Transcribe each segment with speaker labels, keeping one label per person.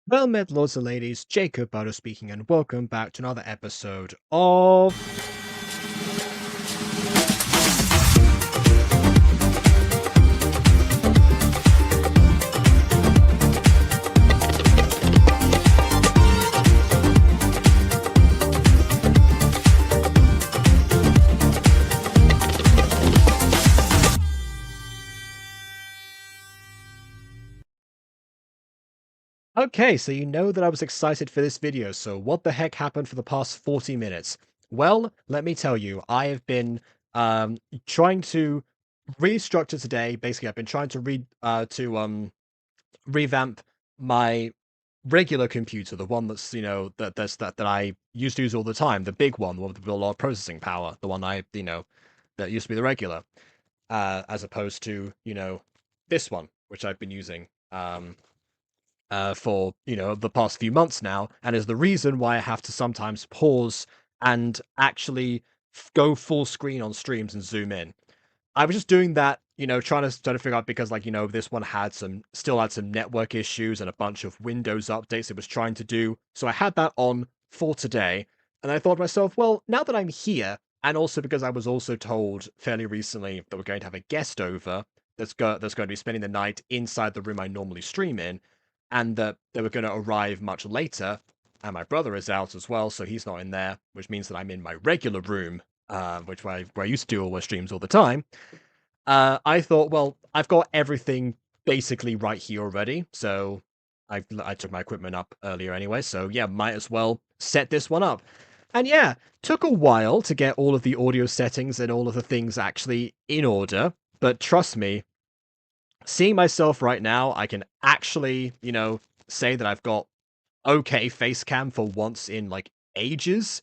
Speaker 1: Well met, lords and ladies, Jacob Butter speaking, and welcome back to another episode of... Okay, so you know that I was excited for this video, so what the heck happened for the past 40 minutes? Well, let me tell you, I have been trying to restructure today. Basically, I've been trying to revamp my regular computer, the one that's that I used to use all the time, the big one, the one with a lot of processing power, the one that used to be the regular, as opposed to this one, which I've been using for the past few months now, and is the reason why I have to sometimes pause and actually go full screen on streams and zoom in. I was just doing that, trying to figure out because this one still had some network issues and a bunch of Windows updates it was trying to do. So I had that on for today, and I thought to myself, well, now that I'm here, and also because I was also told fairly recently that we're going to have a guest over that's going to be spending the night inside the room I normally stream in, and that they were going to arrive much later. And my brother is out as well, so he's not in there, which means that I'm in my regular room, where I used to do all my streams all the time. I thought, well, I've got everything basically right here already, so I took my equipment up earlier anyway, so yeah, might as well set this one up. And yeah, took a while to get all of the audio settings and all of the things actually in order, but trust me, seeing myself right now, I can actually, say that I've got okay face cam for once in like ages.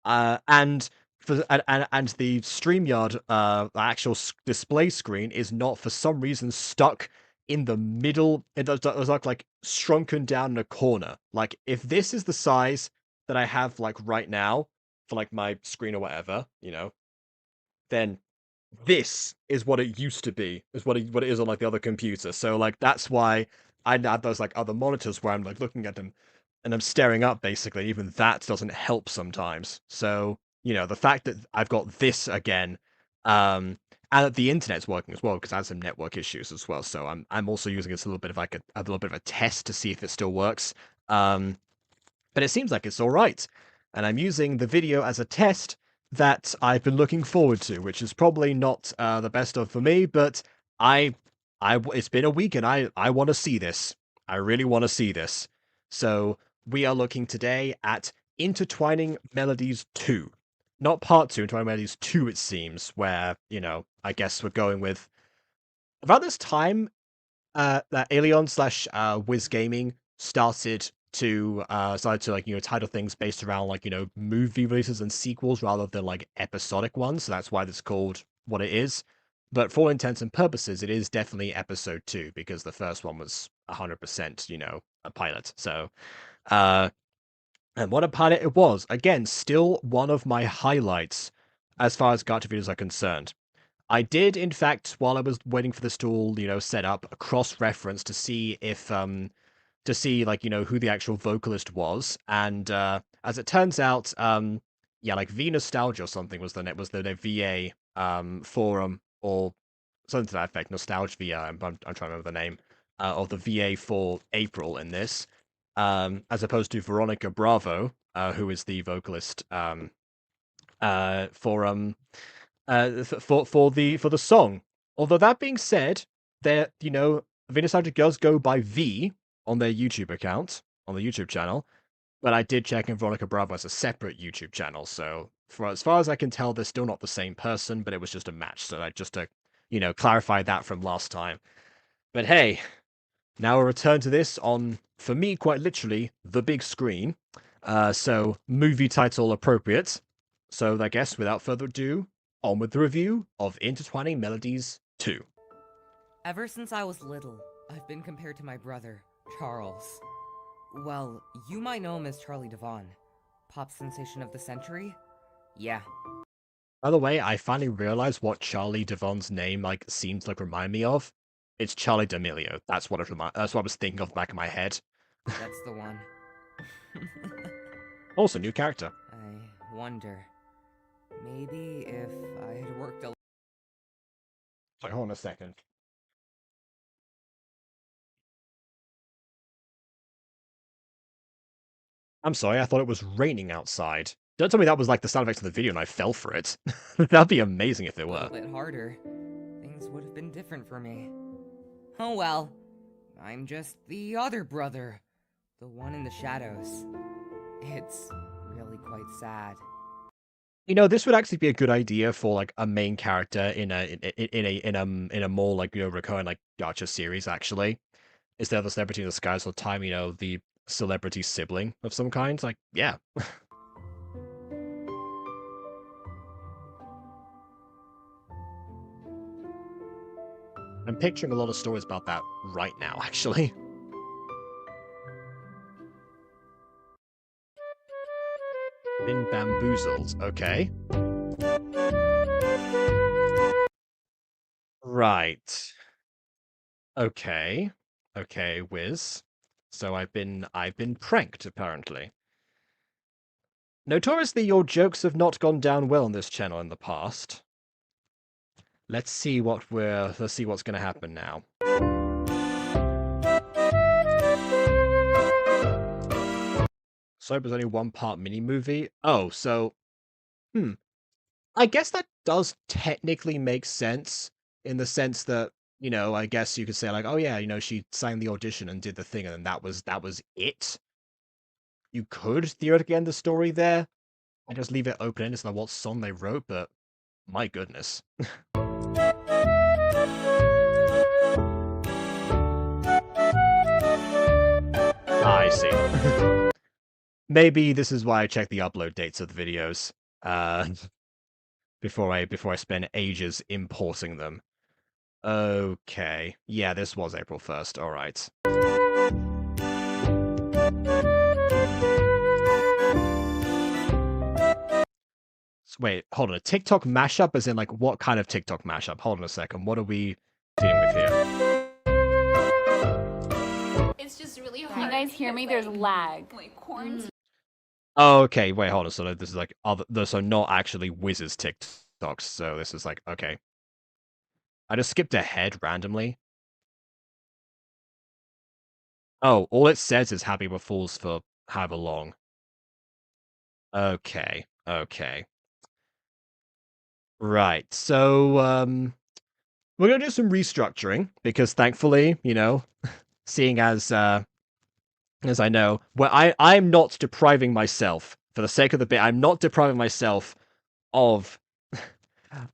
Speaker 1: And and the StreamYard actual display screen is not for some reason stuck in the middle. It does look like shrunken down in a corner. Like if this is the size that I have like right now for like my screen or whatever, then this is what it used to be, is what it is on like the other computer. So like that's why I had those like other monitors where I'm like looking at them and I'm staring up basically. Even that doesn't help sometimes. So, the fact that I've got this again, and that the internet's working as well, because I had some network issues as well. So I'm also using this a little bit of like a little bit of a test to see if it still works. But it seems like it's all right. And I'm using the video as a test that I've been looking forward to, which is probably not the best of for me, but it's been a week and I want to see this. I really want to see this. So we are looking today at Intertwining Melodies 2. Not part 2, Intertwining Melodies 2, it seems, where, I guess we're going with... About this time, that elion slash WizGaming started to like title things based around like movie releases and sequels rather than like episodic ones. So that's why it's called what it is. But for all intents and purposes, it is definitely episode 2 because the first one was 100% a pilot. So uh and what a pilot it was. Again, still one of my highlights as far as Gacha videos are concerned. I did, in fact, while I was waiting for this tool, set up a cross-reference to see if to see like who the actual vocalist was, and as it turns out, yeah, like V Nostalgia or something was the VA forum or something to that effect. Nostalgia VA. I'm trying to remember the name of the VA for April in this, as opposed to Veronica Bravo, who is the vocalist for for the song. Although that being said, there Venus Subject does go by V on their YouTube account, on the YouTube channel, but I did check and Veronica Bravo has a separate YouTube channel, so for as far as I can tell, they're still not the same person, but it was just a match, so I just to clarify that from last time. But hey, now a return to this on, for me, quite literally, the big screen. So movie title appropriate. So I guess without further ado, on with the review of Intertwining Melodies 2.
Speaker 2: Ever since I was little, I've been compared to my brother, Charles. Well, you might know him as Charlie Devon. Pop sensation of the century? Yeah.
Speaker 1: By the way, I finally realized what Charlie Devon's name seems like remind me of. It's Charlie D'Amelio. That's what I was thinking of back in my head.
Speaker 2: That's the one.
Speaker 1: Also, new character.
Speaker 2: I wonder. Maybe if I had worked a...
Speaker 1: Sorry, hold on a second. I'm sorry, I thought it was raining outside. Don't tell me that was like the sound effects of the video and I fell for it. That'd be amazing if it were.
Speaker 2: little bit harder, things would have been different for me. Oh well. I'm just the other brother. The one in the shadows. It's really quite sad.
Speaker 1: You know, this would actually be a good idea for like a main character in a more like recurring like Gacha series. Actually, instead of the celebrity in the skies all the time, the celebrity sibling of some kind. Like, yeah. I'm picturing a lot of stories about that right now, actually. Been bamboozled. Okay. Right. Okay. Okay, Wiz. So I've been pranked, apparently. Notoriously, your jokes have not gone down well on this channel in the past. Let's see what's going to happen now. So it was only one part mini movie. Oh, so I guess that does technically make sense in the sense that, I guess you could say like, oh yeah, she sang the audition and did the thing and then that was it. You could theoretically end the story there and just leave it open-ended as to what song they wrote, but my goodness. I see. Maybe this is why I check the upload dates of the videos before I spend ages importing them. Okay. Yeah, this was April 1st. All right. Wait, hold on. A TikTok mashup as in like what kind of TikTok mashup? Hold on a second. What are we dealing with here?
Speaker 3: It's just really hard.
Speaker 4: Can you guys hear me? There's lag.
Speaker 3: Like quarantine.
Speaker 1: Oh, okay. Wait, hold on. So this is like so not actually Wiz's TikToks. So this is like okay. I just skipped ahead randomly. Oh, all it says is Happy April Fools for however long. Okay. Okay. Right. So we're gonna do some restructuring because thankfully, seeing as I know, well, I'm not depriving myself for the sake of the bit. I'm not depriving myself of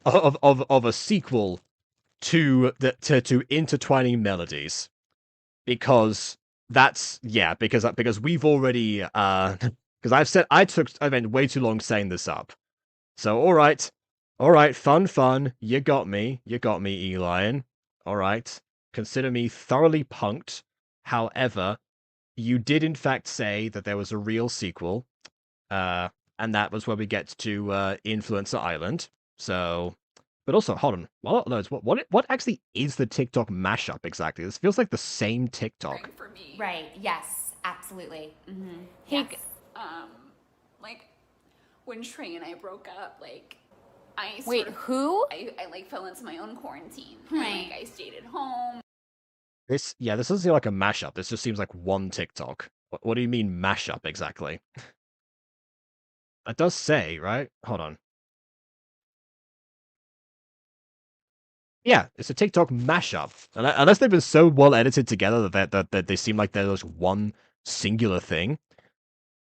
Speaker 1: of a sequel to Intertwining Melodies because because we've already because I spent way too long saying this up. So all right, fun. You got me, elion. All right, consider me thoroughly punked. However, you did in fact say that there was a real sequel, and that was where we get to Influencer Island. So, but also, hold on, what actually is the TikTok mashup exactly? This feels like the same TikTok.
Speaker 3: For me.
Speaker 4: Right. Yes. Absolutely. Mm-hmm.
Speaker 3: Yes. Like when Trey and I broke up, like
Speaker 4: who?
Speaker 3: I like fell into my own quarantine. Like I stayed at home.
Speaker 1: This doesn't seem like a mashup. This just seems like one TikTok. What do you mean mashup exactly? That does say, right? Hold on. Yeah, it's a TikTok mashup. Unless they've been so well edited together that they seem like they're just one singular thing,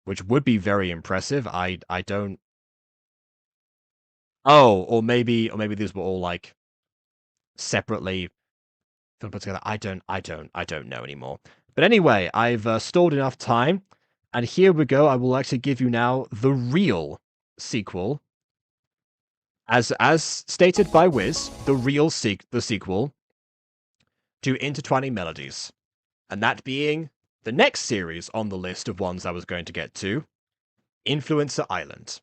Speaker 1: which would be very impressive. I don't. Oh, or maybe these were all like separately put together. I don't know anymore. But anyway, I've stalled enough time, and here we go. I will actually give you now the real sequel. As stated by Wiz, the sequel to Intertwining Melodies. And that being the next series on the list of ones I was going to get to, Influencer Island.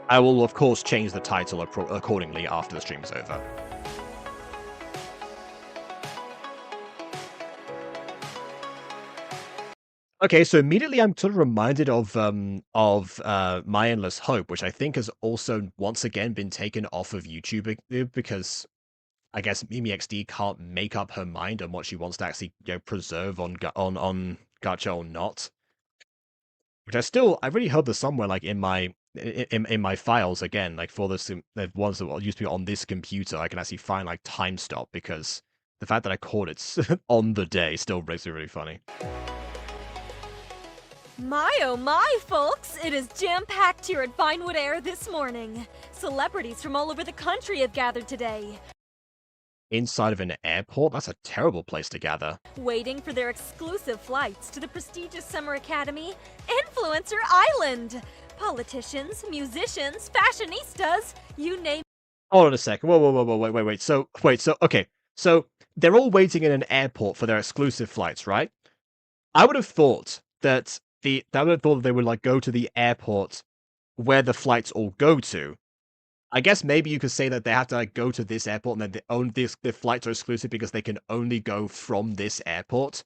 Speaker 1: I will, of course, change the title accordingly after the stream is over. Okay, so immediately I'm sort of reminded of My Endless Hope, which I think has also once again been taken off of YouTube because I guess Mimi XD can't make up her mind on what she wants to actually preserve on Gacha or not. Which I really hope there's somewhere like in my files again, like for the ones that used to be on this computer, I can actually find like time stop because the fact that I caught it on the day still makes it really funny.
Speaker 5: My oh my, folks! It is jam-packed here at Vinewood Air this morning. Celebrities from all over the country have gathered today.
Speaker 1: Inside of an airport? That's a terrible place to gather.
Speaker 5: Waiting for their exclusive flights to the prestigious Summer Academy, Influencer Island. Politicians, musicians, fashionistas, you name it.
Speaker 1: Hold on a second. Whoa, wait. So, okay. So, they're all waiting in an airport for their exclusive flights, right? I would have thought that they would like go to the airport where the flights all go to. I guess maybe you could say that they have to like go to this airport and then the flights are exclusive because they can only go from this airport,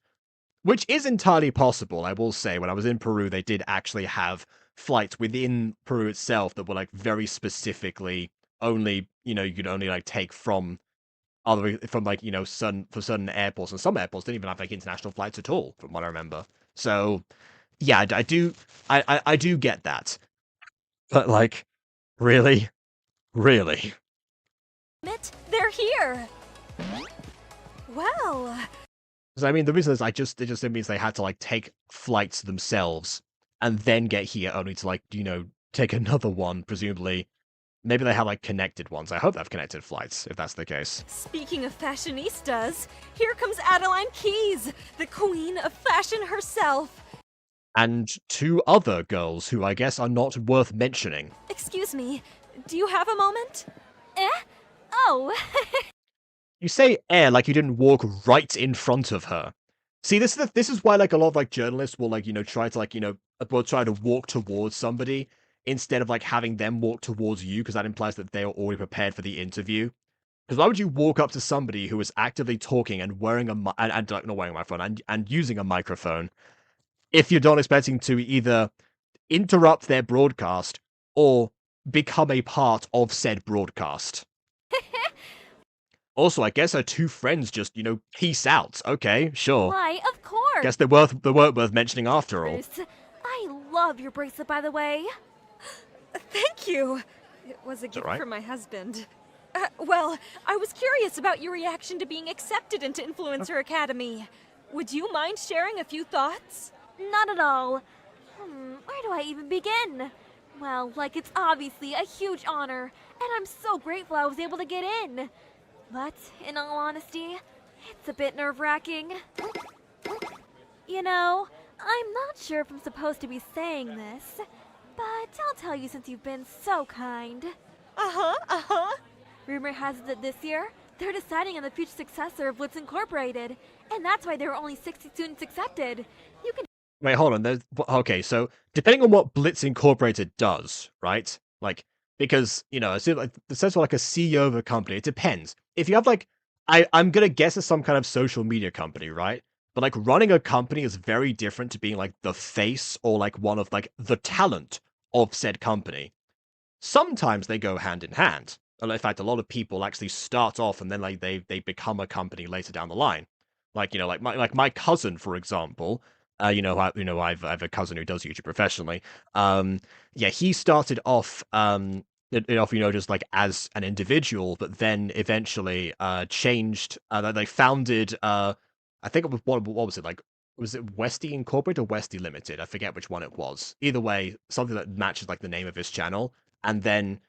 Speaker 1: which is entirely possible. I will say, when I was in Peru, they did actually have flights within Peru itself that were like very specifically only, you could only like take from like certain airports, and some airports didn't even have like international flights at all, from what I remember. So yeah, I do get that, but like, really.
Speaker 5: They're here. Well,
Speaker 1: So, I mean, the reason is it means they had to like take flights themselves and then get here only to like, take another one, presumably. Maybe they have like connected ones. I hope they have connected flights, if that's the case.
Speaker 5: speaking of fashionistas, here comes Adeline Keyes, the queen of fashion herself.
Speaker 1: And two other girls who I guess are not worth mentioning.
Speaker 5: Excuse me, do you have a moment? Oh.
Speaker 1: You say like you didn't walk right in front of her. See, this is why like a lot of like journalists will like, try to like, will try to walk towards somebody instead of like having them walk towards you, because that implies that they are already prepared for the interview. Because why would you walk up to somebody who is actively talking and wearing and not wearing a microphone and using a microphone if you're not expecting to either interrupt their broadcast or become a part of said broadcast? Also, I guess her two friends just, peace out. Okay, sure.
Speaker 5: Why, of course.
Speaker 1: Guess they weren't worth mentioning after all.
Speaker 5: Bruce, I love your bracelet, by the way. Thank you. It was a gift
Speaker 1: right.
Speaker 5: from my husband. Well, I was curious about your reaction to being accepted into Influencer Academy. Would you mind sharing a few thoughts? Not at all. Where do I even begin? Well, like, it's obviously a huge honor, and I'm so grateful I was able to get in. But, in all honesty, it's a bit nerve-wracking. You know, I'm not sure if I'm supposed to be saying this, but I'll tell you since you've been so kind. Rumor has it that this year, they're deciding on the future successor of Blitz Incorporated, and that's why there were only 60 students accepted. You can...
Speaker 1: Wait, hold on. Okay, so depending on what Blitz Incorporated does, right? Like, because, it seems like the sense of like a CEO of a company, it depends. If you have like, I'm gonna guess it's some kind of social media company, right? But like running a company is very different to being like the face or like one of like the talent of said company. Sometimes they go hand in hand. In fact, a lot of people actually start off and then like they become a company later down the line. Like, like my cousin, for example. I have a cousin who does YouTube professionally. Yeah, he started off just like as an individual, but then eventually changed. They founded. I think it was what was it like? Was it Westy Incorporated or Westy Limited? I forget which one it was. Either way, something that matches like the name of his channel, and then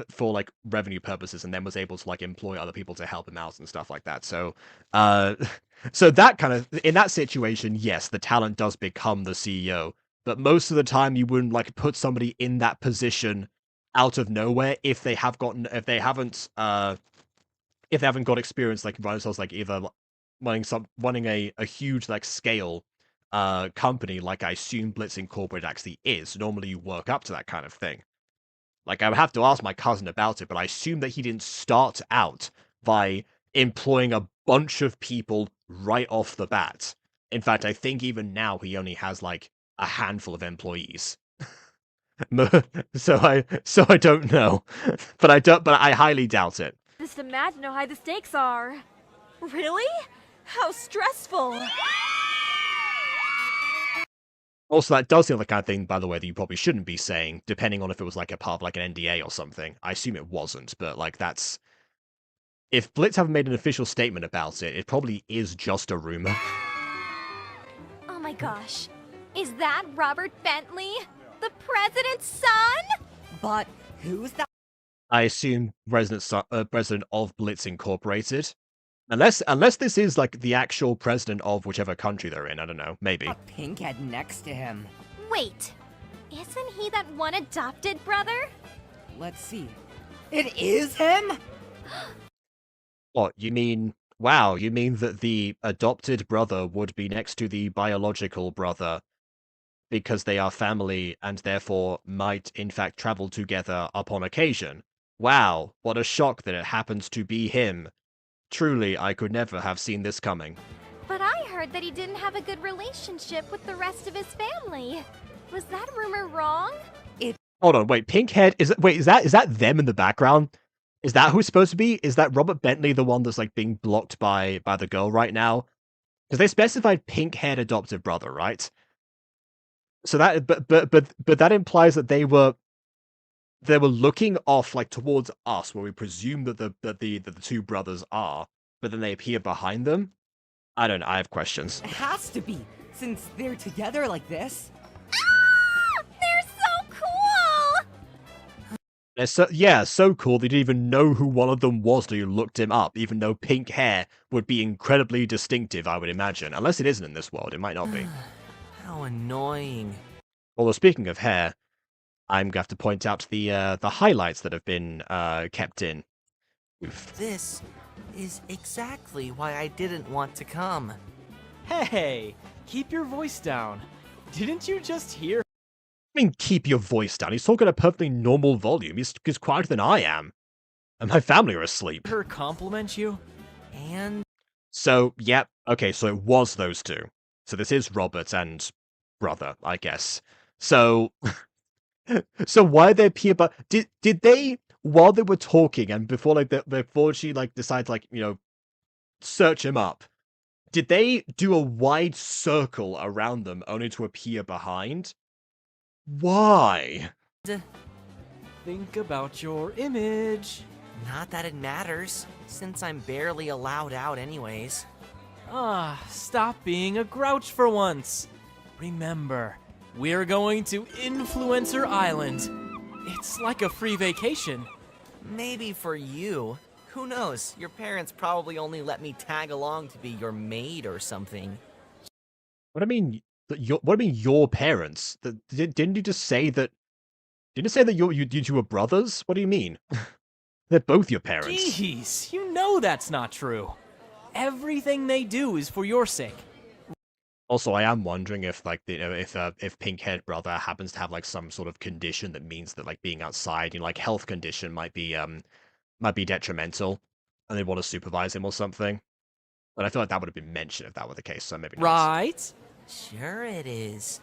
Speaker 1: for like revenue purposes, and then was able to like employ other people to help him out and stuff like that. So, so that kind of in that situation, yes, the talent does become the CEO, but most of the time you wouldn't like put somebody in that position out of nowhere if they haven't got experience like running themselves like either running a huge like scale company like I assume Blitz Incorporated actually is. Normally you work up to that kind of thing. Like, I would have to ask my cousin about it, but I assume that he didn't start out by employing a bunch of people right off the bat. In fact, I think even now he only has like a handful of employees. so I don't know, but I highly doubt it.
Speaker 5: Just imagine how high the stakes are. Really? How stressful.
Speaker 1: Also, that does seem like the kind of thing, by the way, that you probably shouldn't be saying, depending on if it was like a part of like an NDA or something. I assume it wasn't, but like that's... If Blitz haven't made an official statement about it, it probably is just a rumor.
Speaker 5: Oh my gosh. Is that Robert Bentley? The president's son?
Speaker 2: But who's that?
Speaker 1: I assume president of Blitz Incorporated. Unless this is like the actual president of whichever country they're in, I don't know, maybe.
Speaker 2: A pinkhead next to him.
Speaker 5: Wait, isn't he that one adopted brother?
Speaker 2: Let's see. It is him?
Speaker 1: What, you mean... Wow, you mean that the adopted brother would be next to the biological brother because they are family and therefore might in fact travel together upon occasion? Wow, what a shock that it happens to be him. Truly, I could never have seen this coming.
Speaker 5: But I heard that he didn't have a good relationship with the rest of his family. Was that rumor wrong?
Speaker 1: Hold on, wait, Pinkhead, is that them in the background? Is that who's supposed to be? Is that Robert Bentley the one that's like being blocked by the girl right now? Because they specified pink-haired adoptive brother, right? So that but that implies that they were looking off like towards us, where we presume that the two brothers are, but then they appear behind them. I don't know. I have questions.
Speaker 2: It has to be, since they're together like this.
Speaker 5: Ah! They're so cool!
Speaker 1: They're so cool they didn't even know who one of them was till you looked him up, even though pink hair would be incredibly distinctive, I would imagine. Unless it isn't in this world, it might not be.
Speaker 6: How annoying.
Speaker 1: Although speaking of hair, I'm going to have to point out the highlights that have been kept in. Oof.
Speaker 6: This is exactly why I didn't want to come.
Speaker 7: Hey, keep your voice down. Didn't you just hear?
Speaker 1: I mean, keep your voice down. He's talking at a perfectly normal volume. He's quieter than I am. And my family are asleep.
Speaker 7: Her compliment you?
Speaker 6: And
Speaker 1: So, yep. Okay, so it was those two. So this is Robert and brother, I guess. So... So why they appear, but did they, while they were talking and before before she like decides like, you know, search him up, did they do a wide circle around them only to appear behind? Why?
Speaker 7: Think about your image.
Speaker 6: not that it matters, since I'm barely allowed out anyways.
Speaker 7: Ah, stop being a grouch for once. Remember, we're going to Influencer Island. It's like a free vacation.
Speaker 6: Maybe for you. Who knows? Your parents probably only let me tag along to be your maid or something.
Speaker 1: What I mean, your parents? Didn't you just say that? Didn't you say that you two were brothers? What do you mean? They're both your parents.
Speaker 7: Jeez, you know that's not true. Everything they do is for your sake.
Speaker 1: Also, I am wondering if, like, you know, if pink-haired brother happens to have like some sort of condition that means that like being outside, you know, like health condition might be detrimental, and they want to supervise him or something. But I feel like that would have been mentioned if that were the case, so maybe not.
Speaker 7: Right?
Speaker 6: Sure it is.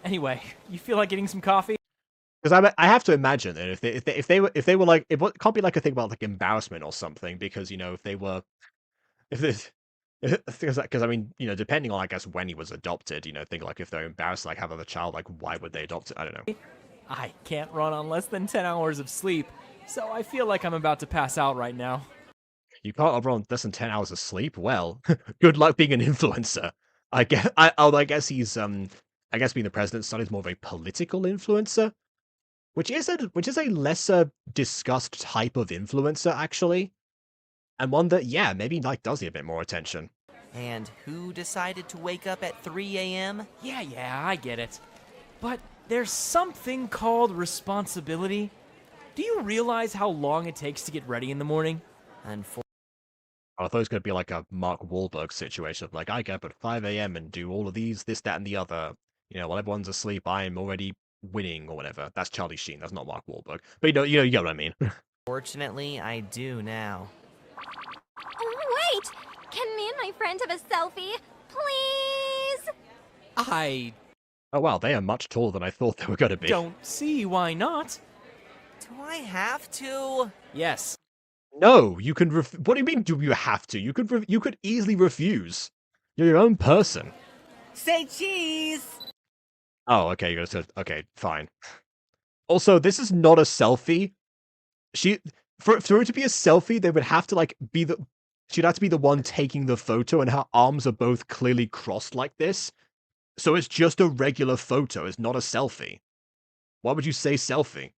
Speaker 7: Anyway, you feel like getting some coffee?
Speaker 1: Because I have to imagine that if they were like, it can't be like a thing about like embarrassment or something, because you know because I mean, you know, depending on I guess when he was adopted, you know, think like if they're embarrassed like have other child, like why would they adopt it? I don't know.
Speaker 7: I can't run on less than 10 hours of sleep, so I feel like I'm about to pass out right now.
Speaker 1: You can't run on less than 10 hours of sleep. Well, good luck being an influencer. I guess he's I guess being the president's son is more of a political influencer, which is a lesser discussed type of influencer actually. And one that, yeah, maybe like does need a bit more attention.
Speaker 6: And who decided to wake up at 3 a.m.?
Speaker 7: Yeah, I get it. But there's something called responsibility. Do you realize how long it takes to get ready in the morning?
Speaker 1: Oh, I thought it was going to be like a Mark Wahlberg situation of like, I get up at 5 a.m. and do all of these, this, that, and the other. You know, while everyone's asleep, I'm already winning or whatever. That's Charlie Sheen. That's not Mark Wahlberg. But you get what I mean.
Speaker 6: Fortunately, I do now.
Speaker 5: Oh, wait! Can me and my friend have a selfie? Please?
Speaker 7: I
Speaker 1: Oh wow, they are much taller than I thought they were going to be.
Speaker 7: don't see why not.
Speaker 6: Do I have to?
Speaker 7: Yes.
Speaker 1: No, you can. What do you mean? Do you have to? You could. You could easily refuse. You're your own person.
Speaker 6: Say cheese!
Speaker 1: Oh, okay. You're gonna. Okay, fine. Also, this is not a selfie. For it to be a selfie, they would have to like be the. She'd have to be the one taking the photo, and her arms are both clearly crossed like this. So it's just a regular photo. It's not a selfie. Why would you say selfie?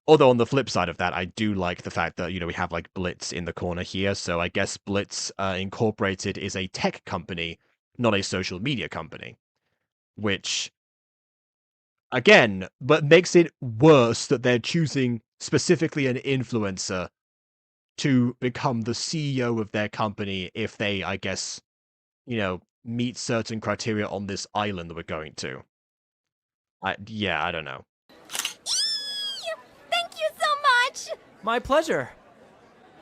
Speaker 1: Although on the flip side of that, I do like the fact that, we have like Blitz in the corner here. So I guess Blitz Incorporated is a tech company, not a social media company. Which, again, but makes it worse that they're choosing specifically an influencer to become the CEO of their company if they, I guess, meet certain criteria on this island that we're going to. Yeah, I don't know.
Speaker 5: Thank you so much!
Speaker 7: My pleasure.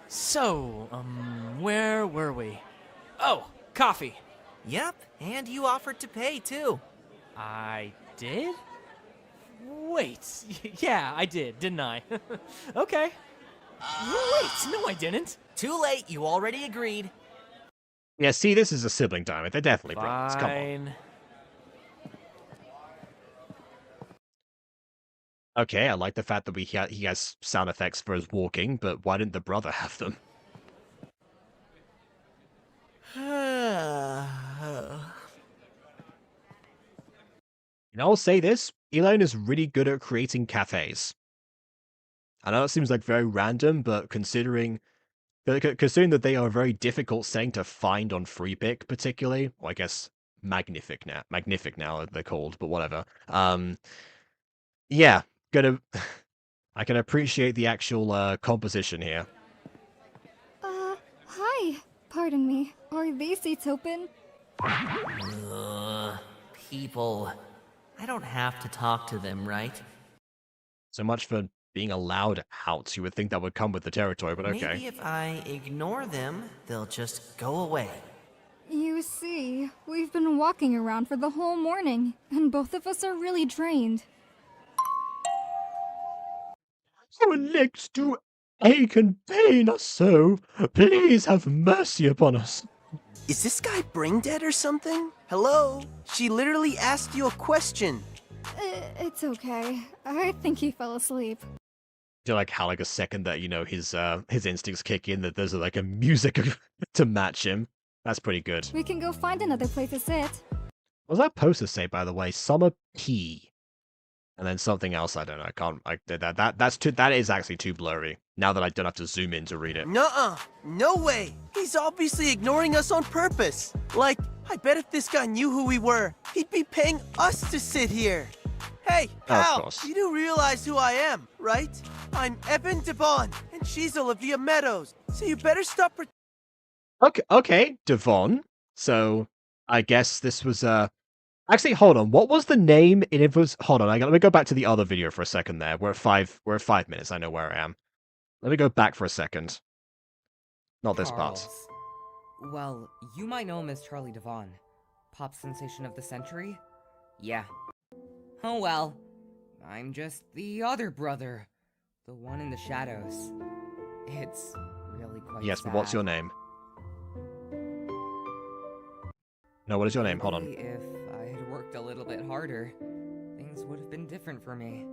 Speaker 7: So, where were we? Oh, coffee.
Speaker 6: Yep, and you offered to pay too.
Speaker 7: I did? Wait, yeah, I did, didn't I? Okay. Wait, no I didn't.
Speaker 6: Too late, you already agreed.
Speaker 1: Yeah, see, this is a sibling dynamic. They're definitely brothers. Come on.
Speaker 7: Fine.
Speaker 1: Okay, I like the fact that he has sound effects for his walking, but why didn't the brother have them? I'll say this, Elion is really good at creating cafes. I know it seems like very random, but considering that they are a very difficult setting to find on FreePick, particularly, well, I guess Magnific now they're called, but whatever. Yeah, I can appreciate the actual composition here.
Speaker 8: Hi. Pardon me. Are these seats open?
Speaker 6: People. I don't have to talk to them, right?
Speaker 1: So much for being allowed out. You would think that would come with the territory, but okay.
Speaker 6: Maybe if I ignore them, they'll just go away.
Speaker 8: You see, we've been walking around for the whole morning, and both of us are really drained.
Speaker 1: Our legs do ache and pain us so. Please have mercy upon us.
Speaker 9: Is this guy brain dead or something? Hello? She literally asked you a question.
Speaker 8: It's okay. I think he fell asleep.
Speaker 1: Do like how like a second that his instincts kick in, that there's like a music to match him. That's pretty good.
Speaker 8: We can go find another place to sit.
Speaker 1: What was that poster say, by the way? Summer P. And then something else, I don't know. I can't. That is actually too blurry. Now that I don't have to zoom in to read it.
Speaker 9: Nuh-uh. No way. He's obviously ignoring us on purpose. Like, I bet if this guy knew who we were, he'd be paying us to sit here. Hey, pal, you do realize who I am, right? I'm Ep.1, and she's Olivia Meadows. So you better stop.
Speaker 1: Okay, Devon. So I guess this was Actually, hold on. What was the name in Influence? Hold on. Let me go back to the other video for a second. There, we're at 5 minutes. I know where I am. Let me go back for a second. Not this part.
Speaker 2: Charles. Well, you might know him as Charlie Devon, pop sensation of the century. Yeah. Oh well, I'm just the other brother, the one in the shadows. It's really quite
Speaker 1: Yes,
Speaker 2: sad.
Speaker 1: but what's your name? No, what is your name? Hold on.
Speaker 2: If I had worked a little bit harder, things would have been different for me.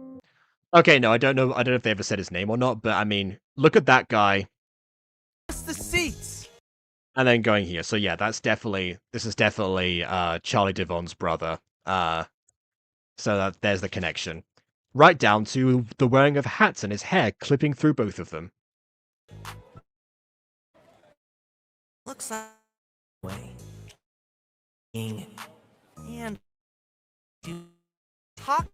Speaker 1: Okay, no, I don't know if they ever said his name or not, but I mean, look at that guy.
Speaker 9: That's the seats.
Speaker 1: And then going here. So yeah, this is definitely Charlie Devon's brother. So there's the connection. Right down to the wearing of hats and his hair clipping through both of them.
Speaker 6: Looks like way. And do talk.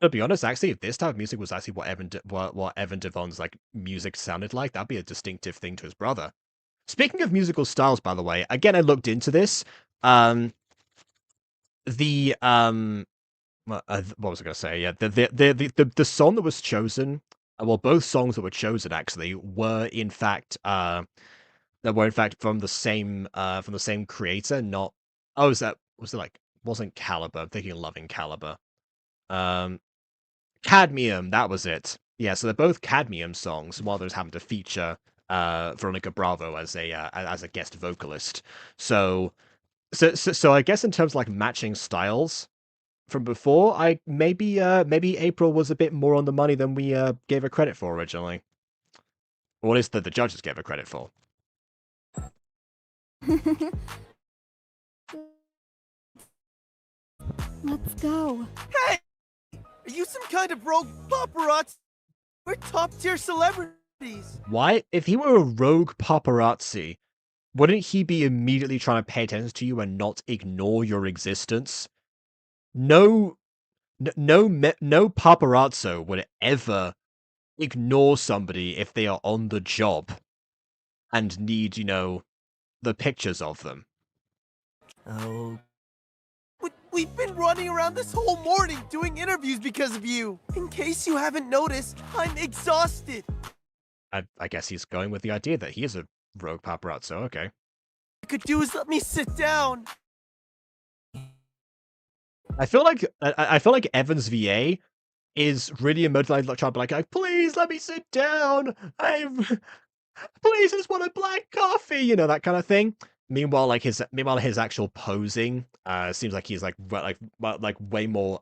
Speaker 1: To be honest, actually, if this type of music was actually what Evan Devon's like music sounded like, that'd be a distinctive thing to his brother. Speaking of musical styles, by the way, again, I looked into this. What was I gonna say? Yeah, the song that was chosen, well, both songs that were chosen actually were in fact that were in fact from the same creator, not was it like wasn't Caliber, I'm thinking Loving Caliber. Cadmium, that was it. Yeah, so they're both Cadmium songs, while those happen to feature Veronica Bravo as a guest vocalist. So I guess in terms of like matching styles from before, I maybe April was a bit more on the money than we gave her credit for originally. Or at least that the judges gave her credit for.
Speaker 8: Let's go.
Speaker 9: Hey! Are you some kind of rogue paparazzi? We're top-tier celebrities.
Speaker 1: Why? If he were a rogue paparazzi, wouldn't he be immediately trying to pay attention to you and not ignore your existence? No paparazzo would ever ignore somebody if they are on the job and need, the pictures of them.
Speaker 6: Oh.
Speaker 9: We've been running around this whole morning doing interviews because of you. In case you haven't noticed, I'm exhausted.
Speaker 1: I guess he's going with the idea that he is a rogue paparazzo, okay.
Speaker 9: What you could do is let me sit down.
Speaker 1: I feel like Evan's VA is really emotionally trying to be like, please let me sit down. Please, I just want a black coffee, that kind of thing. Meanwhile, his actual posing seems like he's like way more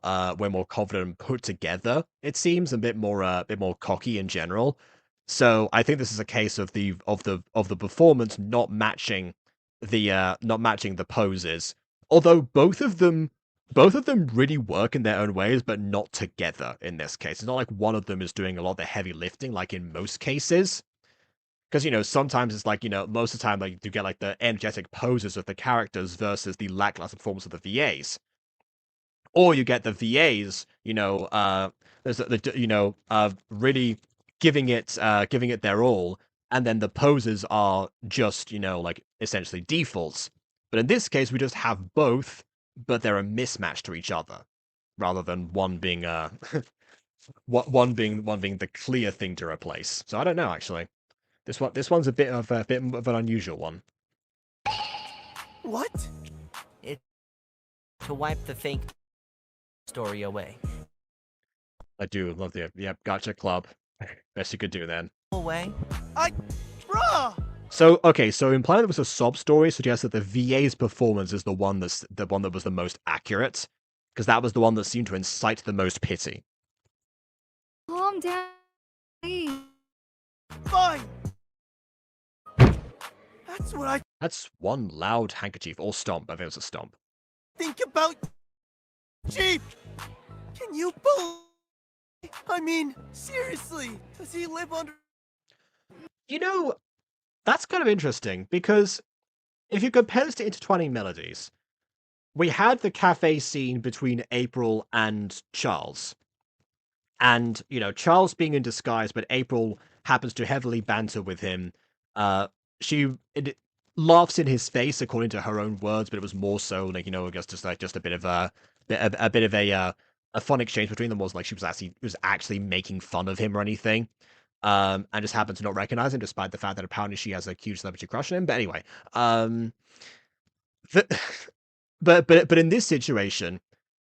Speaker 1: confident and put together. It seems a bit more cocky in general. So I think this is a case of the performance not matching the poses. Although both of them really work in their own ways, but not together in this case. It's not like one of them is doing a lot of the heavy lifting, like in most cases. Because, sometimes it's like, most of the time, like, you get, like, the energetic poses of the characters versus the lackluster performance of the VAs. Or you get the VAs, really giving it their all, and then the poses are just, like, essentially defaults. But in this case, we just have both, but they're a mismatch to each other, rather than one being one being the clear thing to replace. So I don't know, actually. This one's a bit of an unusual one.
Speaker 9: What?
Speaker 6: It's to wipe the fake story away.
Speaker 1: I do love the Gacha Club. Best you could do then.
Speaker 6: Away.
Speaker 9: Bruh!
Speaker 1: So implying there was a sob story suggests that the VA's performance is the one that was the most accurate, because that was the one that seemed to incite the most pity.
Speaker 8: Calm down, please.
Speaker 9: Fine.
Speaker 1: That's one loud handkerchief or stomp. I think it was a stomp.
Speaker 9: Think about Jeep. Can you believe? I mean, seriously, does he live under?
Speaker 1: That's kind of interesting, because if you compare this to Intertwining Melodies, we had the cafe scene between April and Charles. And, Charles being in disguise, but April happens to heavily banter with him. She laughs in his face, according to her own words, but it was more so like, just a bit of a fun exchange between them. Was like she was actually making fun of him or anything. And just happened to not recognize him, despite the fact that apparently she has a huge celebrity crush on him. But anyway, but in this situation,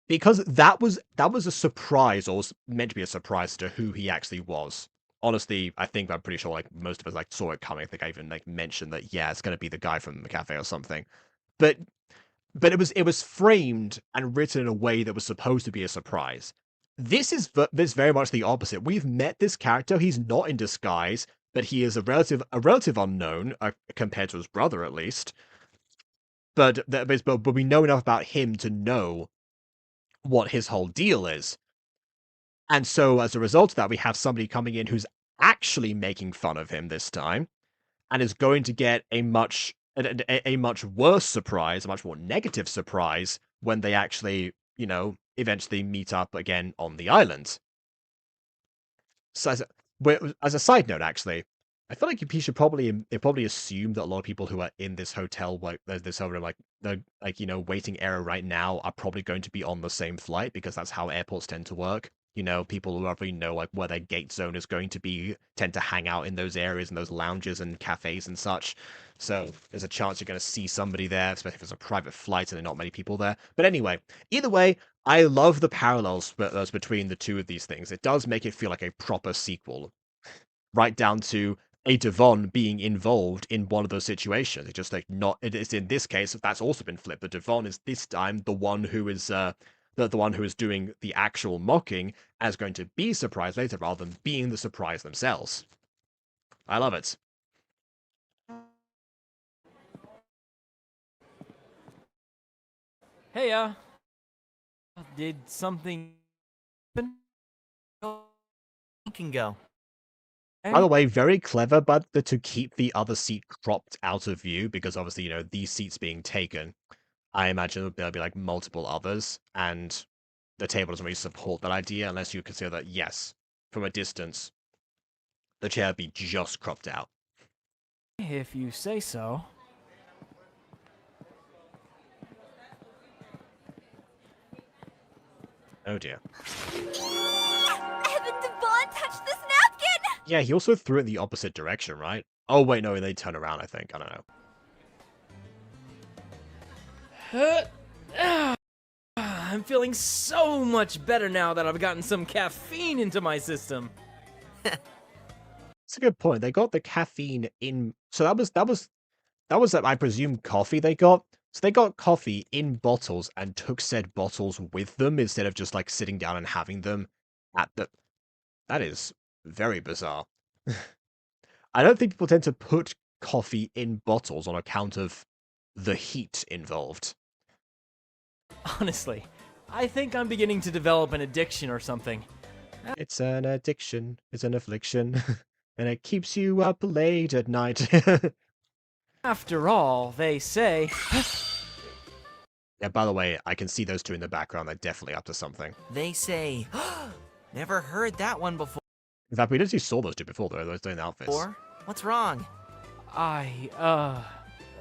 Speaker 1: because that was a surprise, or was meant to be a surprise to who he actually was. Honestly, I'm pretty sure like most of us like saw it coming. I think I even like mentioned that it's gonna be the guy from the cafe or something. But it was framed and written in a way that was supposed to be a surprise. This is very much the opposite. We've met this character. He's not in disguise, but he is a relative unknown compared to his brother, at least. But we know enough about him to know what his whole deal is. And so, as a result of that, we have somebody coming in who's actually making fun of him this time, and is going to get a much worse surprise, a much more negative surprise, when they actually, eventually meet up again on the island. So, as a side note, actually, I feel like you should probably assume that a lot of people who are in this hotel, waiting area right now, are probably going to be on the same flight, because that's how airports tend to work. You know, people who already know like where their gate zone is going to be tend to hang out in those areas and those lounges and cafes and such. So there's a chance you're going to see somebody there, especially if it's a private flight and there are not many people there. But anyway, either way, I love the parallels between the two of these things. It does make it feel like a proper sequel, right down to a Devon being involved in one of those situations. It's just like not. It is in this case that's also been flipped. But Devon is this time the one who is the one who is doing the actual mocking as going to be surprised later rather than being the surprise themselves. I love it.
Speaker 7: Hey, did something happen?
Speaker 6: You can go.
Speaker 1: By the way, very clever, but to keep the other seat cropped out of view, because obviously, you know, these seats being taken, I imagine there'll be like multiple others, and the table doesn't really support that idea unless you consider that, yes, from a distance, the chair be just cropped out.
Speaker 7: If you say so.
Speaker 1: Oh dear.
Speaker 5: Evan Devon touched this napkin!
Speaker 1: Yeah, he also threw it in the opposite direction, right? Oh wait, no, they turn around, I think. I don't know.
Speaker 7: I'm feeling so much better now that I've gotten some caffeine into my system.
Speaker 1: It's a good point. They got the caffeine in, so that was I presume coffee they got. So they got coffee in bottles and took said bottles with them instead of just like sitting down and having them at the. That is very bizarre. I don't think people tend to put coffee in bottles on account of the heat involved.
Speaker 7: Honestly, I think I'm beginning to develop an addiction or something.
Speaker 1: It's an addiction. It's an affliction. And it keeps you up late at night.
Speaker 7: After all, they say...
Speaker 1: Yeah, by the way, I can see those two in the background. They're definitely up to something.
Speaker 6: They say... Never heard that one before.
Speaker 1: In fact, we actually saw those two before, though. Those doing outfits.
Speaker 6: What's wrong?
Speaker 7: I,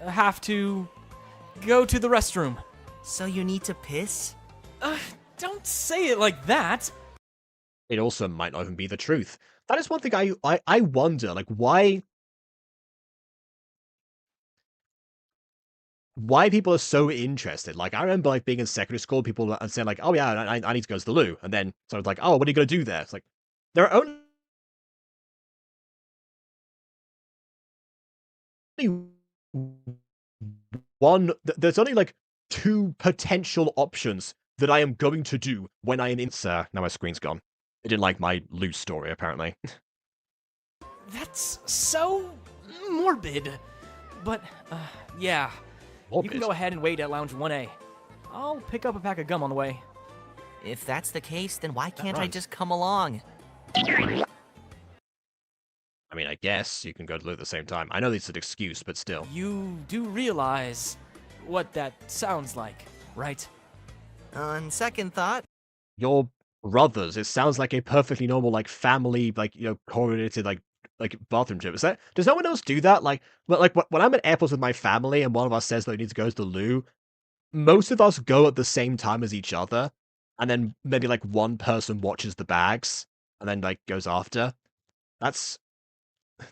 Speaker 7: have to go to the restroom.
Speaker 6: So you need to piss?
Speaker 7: Don't say it like that.
Speaker 1: It also might not even be the truth. That is one thing I wonder, like, why people are so interested. Like, I remember, like, being in secondary school, people were saying, like, oh, yeah, I need to go to the loo. And then so it's like, oh, what are you going to do there? It's like, there are only there's only, like, two potential options that I am going to do when I am in... Now my screen's gone. It didn't like my loo story, apparently.
Speaker 7: That's so morbid. But, yeah.
Speaker 1: Morbid?
Speaker 7: You can go ahead and wait at Lounge 1A. I'll pick up a pack of gum on the way.
Speaker 6: If that's the case, then why can't I just come along?
Speaker 1: I mean, I guess you can go to the loo at the same time. I know this is an excuse, but still.
Speaker 7: You do realize what that sounds like, right?
Speaker 6: On second thought...
Speaker 1: Your brothers, it sounds like a perfectly normal, like, family, like, you know, correlated, like bathroom trip. Is that, does no one else do that? Like when I'm at airports with my family and one of us says that we need to go to the loo, most of us go at the same time as each other, and then maybe like one person watches the bags and then like goes after.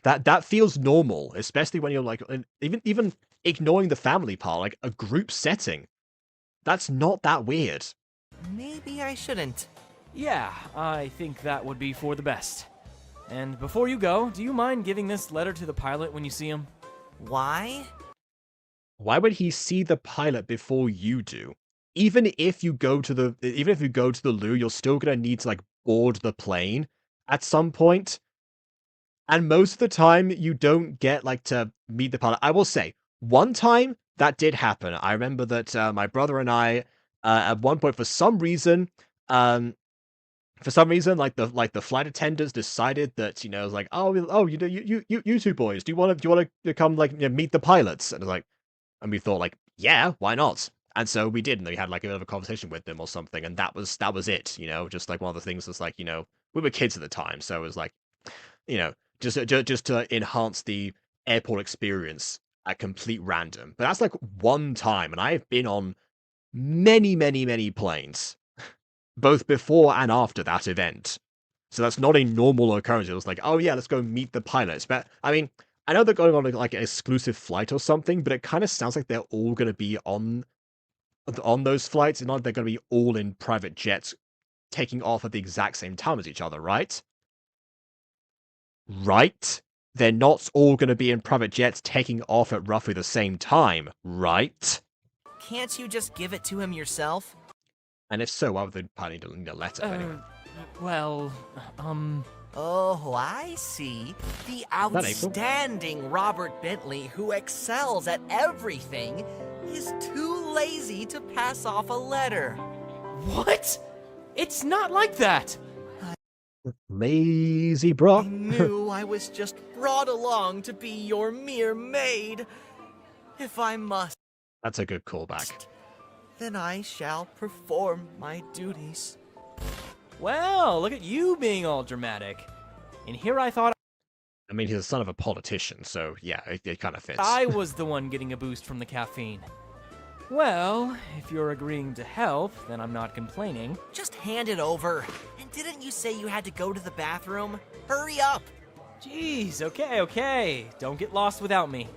Speaker 1: That feels normal, especially when you're like even ignoring the family part, like a group setting. That's not that weird.
Speaker 6: Maybe I shouldn't.
Speaker 7: Yeah, I think that would be for the best. And before you go, do you mind giving this letter to the pilot when you see him?
Speaker 6: Why?
Speaker 1: Why would he see the pilot before you do? Even if you go to the loo, you're still gonna need to like board the plane at some point. And most of the time, you don't get like to meet the pilot. I will say, one time that did happen. I remember that my brother and I, at one point, for some reason, like the flight attendants decided that, you know, it was like, oh, you two boys, do you want to come like, you know, meet the pilots? And we thought like, yeah, why not? And so we did, and we had like a bit of a conversation with them or something, and that was it, you know, just like one of the things was like, you know, we were kids at the time, so it was like, you know, just to enhance the airport experience at complete random. But that's like one time, and I have been on many planes. both before and after that event. So that's not a normal occurrence. It was like, oh yeah, let's go meet the pilots. But I mean, I know they're going on like an exclusive flight or something, but it kind of sounds like they're all going to be on those flights, and not they're going to be all in private jets taking off at the exact same time as each other, right? Right? They're not all going to be in private jets taking off at roughly the same time, right?
Speaker 6: Can't you just give it to him yourself?
Speaker 1: And if so, why would the pilot need a letter anyway?
Speaker 7: Well,
Speaker 6: Oh, I see. The outstanding Robert Bentley, who excels at everything, is too lazy to pass off a letter.
Speaker 7: What? It's not like that!
Speaker 1: Lazy bro.
Speaker 6: I knew I was just brought along to be your mere maid. If I must,
Speaker 1: That's a good callback.
Speaker 6: then I shall perform my duties.
Speaker 7: Well, look at you being all dramatic. And here I thought
Speaker 1: I mean, he's the son of a politician, so yeah, it kind of fits.
Speaker 7: I was the one getting a boost from the caffeine. Well, if you're agreeing to help, then I'm not complaining.
Speaker 6: Just hand it over. And didn't you say you had to go to the bathroom? Hurry up!
Speaker 7: Jeez, okay. Don't get lost without me.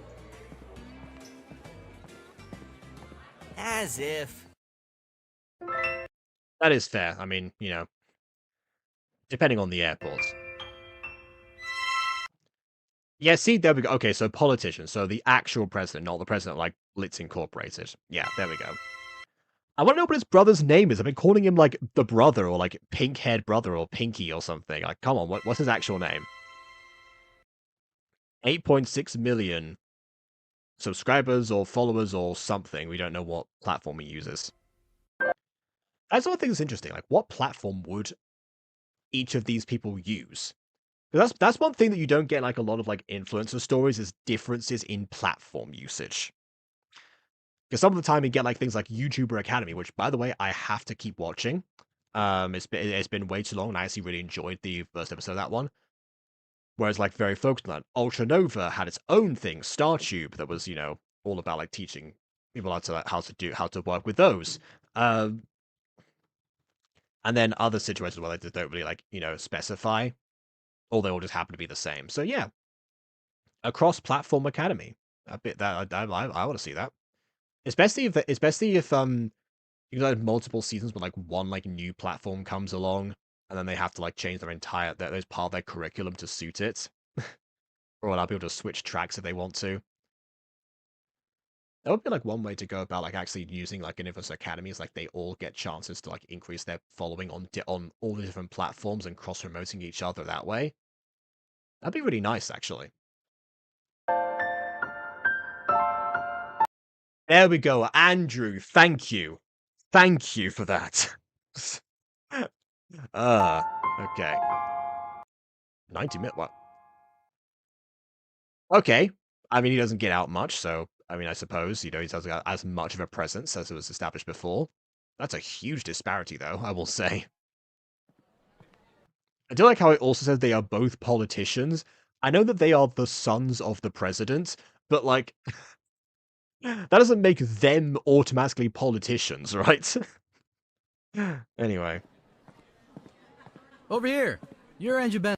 Speaker 6: As if.
Speaker 1: That is fair. I mean, depending on the airport. Yeah, see, there we go. Okay, so politician. So the actual president, not the president like Blitz Incorporated. Yeah, there we go. I want to know what his brother's name is. I've been calling him, like, the brother, or, like, pink-haired brother, or Pinky, or something. Like, come on, what's his actual name? 8.6 million subscribers, or followers, or something. We don't know what platform he uses. That's one thing that's interesting. Like, what platform would each of these people use? That's one thing that you don't get in, like, a lot of, like, influencer stories, is differences in platform usage. Because some of the time you get like things like YouTuber Academy, which, by the way, I have to keep watching. It's been way too long, and I actually really enjoyed the first episode of that one. Whereas, like, very focused on that. Ultra Nova had its own thing, StarTube, that was, all about like teaching people how to work with those. And then other situations where they just don't really like specify, or they all just happen to be the same. So yeah, a cross-platform academy. A bit that I want to see that. Especially if you have multiple seasons where like one like new platform comes along, and then they have to like change their entire those part of their curriculum to suit it, or allow people to switch tracks if they want to. That would be like one way to go about like actually using like an influencer academy, is like they all get chances to like increase their following on all the different platforms and cross promoting each other that way. That'd be really nice, actually. There we go, Andrew. Thank you. Thank you for that. Okay. 90 minutes, what? Okay. I mean, he doesn't get out much, so, I mean, I suppose, he doesn't have as much of a presence as it was established before. That's a huge disparity, though, I will say. I do like how it also says they are both politicians. I know that they are the sons of the president, but, like... that doesn't make them automatically politicians, right? Anyway.
Speaker 10: Over here! You're Andrew Ben.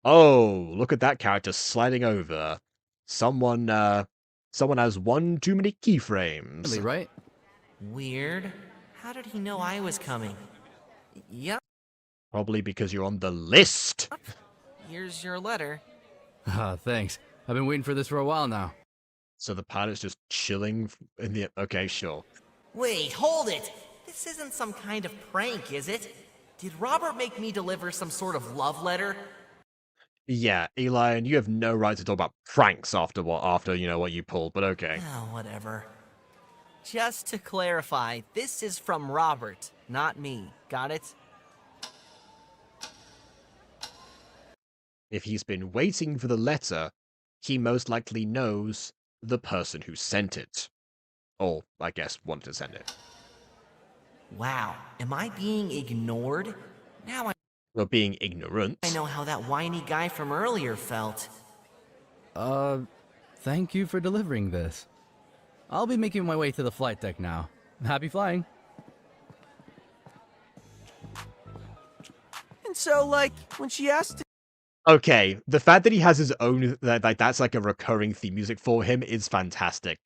Speaker 1: Oh, look at that character sliding over. Someone has one too many keyframes.
Speaker 10: Really, right?
Speaker 6: Weird. How did he know I was coming? Yep.
Speaker 1: Probably because you're on the list.
Speaker 6: Here's your letter.
Speaker 10: Ah, thanks. I've been waiting for this for a while now.
Speaker 1: So the pilot's just chilling in the... Okay, sure.
Speaker 6: Wait, hold it! This isn't some kind of prank, is it? Did Robert make me deliver some sort of love letter?
Speaker 1: Yeah, Elion, you have no right to talk about pranks after what you pulled, but okay.
Speaker 6: Oh, whatever. Just to clarify, this is from Robert, not me. Got it?
Speaker 1: If he's been waiting for the letter, he most likely knows the person who sent it. Or, I guess, wanted to send it.
Speaker 6: Wow, am I being ignored? Now
Speaker 1: Well, being ignorant.
Speaker 6: I know how that whiny guy from earlier felt.
Speaker 10: Thank you for delivering this. I'll be making my way to the flight deck now. Happy flying.
Speaker 9: so, like, when she asked...
Speaker 1: Okay, the fact that he has his own, that's like a recurring theme music for him is fantastic.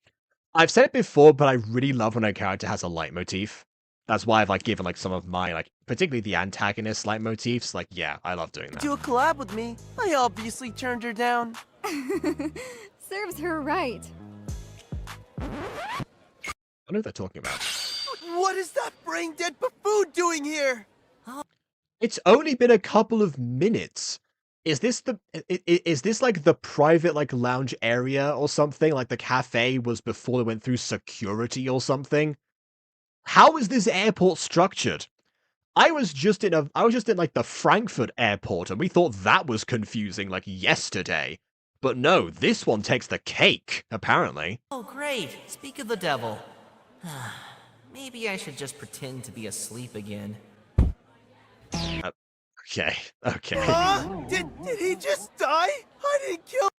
Speaker 1: I've said it before, but I really love when a character has a leitmotif. That's why I've like given like some of my like, particularly the antagonist leitmotifs. Like, yeah, I love doing that.
Speaker 9: Do a collab with me. I obviously turned her down.
Speaker 8: Serves her right.
Speaker 1: I know what they're talking about.
Speaker 9: What is that brain-dead buffoon doing here?
Speaker 1: It's only been a couple of minutes. Is this like the private like lounge area or something? Like the cafe was before they went through security or something? How is this airport structured? I was just in like the Frankfurt airport and we thought that was confusing like yesterday. But no, this one takes the cake, apparently.
Speaker 6: Oh great, speak of the devil. Maybe I should just pretend to be asleep again.
Speaker 1: Okay.
Speaker 9: Did he just die? I didn't kill...